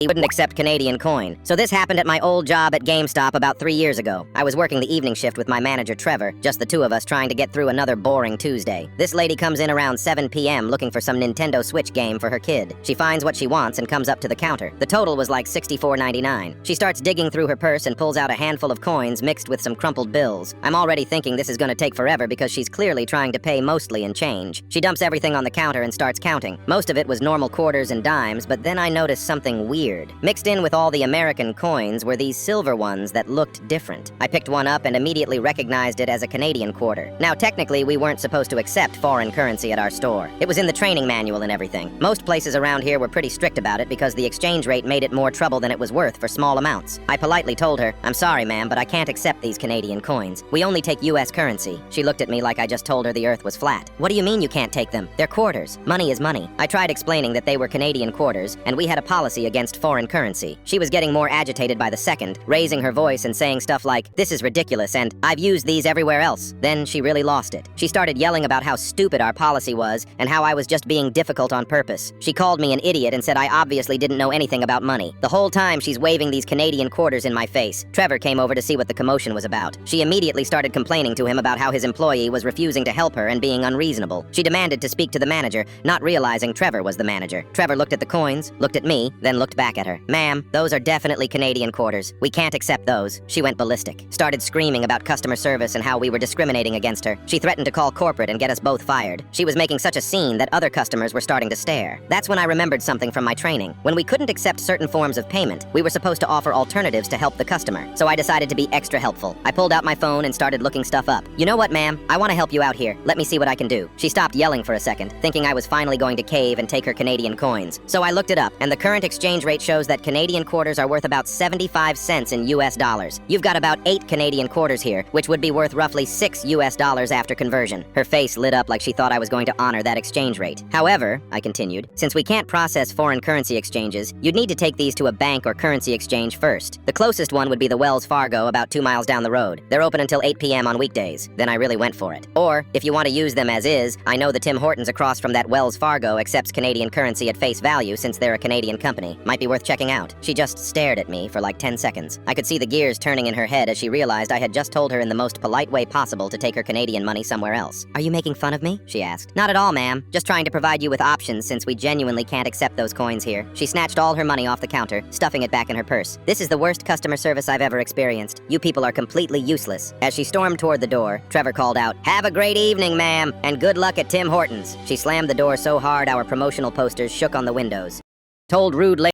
He wouldn't accept Canadian coin. So this happened at my old job at GameStop about 3 years ago. I was working the evening shift with my manager Trevor, just the two of us trying to get through another boring Tuesday. This lady comes in around 7 p.m. looking for some Nintendo Switch game for her kid. She finds what she wants and comes up to the counter. The total was like $64.99. She starts digging through her purse and pulls out a handful of coins mixed with some crumpled bills. I'm already thinking this is gonna take forever because she's clearly trying to pay mostly in change. She dumps everything on the counter and starts counting. Most of it was normal quarters and dimes, but then I noticed something weird. Mixed in with all the American coins were these silver ones that looked different. I picked one up and immediately recognized it as a Canadian quarter. Now, technically, we weren't supposed to accept foreign currency at our store. It was in the training manual and everything. Most places around here were pretty strict about it because the exchange rate made it more trouble than it was worth for small amounts. I politely told her, "I'm sorry, ma'am, but I can't accept these Canadian coins. We only take US currency." She looked at me like I just told her the earth was flat. "What do you mean you can't take them? They're quarters. Money is money." I tried explaining that they were Canadian quarters, and we had a policy against foreign currency. She was getting more agitated by the second, raising her voice and saying stuff like, "This is ridiculous," and "I've used these everywhere else." Then she really lost it. She started yelling about how stupid our policy was and how I was just being difficult on purpose. She called me an idiot and said I obviously didn't know anything about money. The whole time she's waving these Canadian quarters in my face. Trevor came over to see what the commotion was about. She immediately started complaining to him about how his employee was refusing to help her and being unreasonable. She demanded to speak to the manager, not realizing Trevor was the manager. Trevor looked at the coins, looked at me, then looked back at her. "Ma'am, those are definitely Canadian quarters. We can't accept those." She went ballistic, started screaming about customer service and how we were discriminating against her. She threatened to call corporate and get us both fired. She was making such a scene that other customers were starting to stare. That's when I remembered something from my training. When we couldn't accept certain forms of payment, we were supposed to offer alternatives to help the customer. So I decided to be extra helpful. I pulled out my phone and started looking stuff up. "You know what, ma'am? I want to help you out here. Let me see what I can do." She stopped yelling for a second, thinking I was finally going to cave and take her Canadian coins. So I looked it up, and the current exchange rate shows that Canadian quarters are worth about 75 cents in US dollars. You've got about 8 Canadian quarters here, which would be worth roughly $6 US after conversion. Her face lit up like she thought I was going to honor that exchange rate. "However," I continued, "since we can't process foreign currency exchanges, you'd need to take these to a bank or currency exchange first. The closest one would be the Wells Fargo about 2 miles down the road. They're open until 8 p.m. on weekdays." Then I really went for it. "Or, if you want to use them as is, I know the Tim Hortons across from that Wells Fargo accepts Canadian currency at face value since they're a Canadian company. Might be worth checking out." She just stared at me for like 10 seconds. I could see the gears turning in her head as she realized I had just told her in the most polite way possible to take her Canadian money somewhere else. "Are you making fun of me?" she asked. "Not at all, ma'am. Just trying to provide you with options since we genuinely can't accept those coins here." She snatched all her money off the counter, stuffing it back in her purse. "This is the worst customer service I've ever experienced. You people are completely useless." As she stormed toward the door, Trevor called out, "Have a great evening, ma'am, and good luck at Tim Hortons." She slammed the door so hard our promotional posters shook on the windows. Told rude lady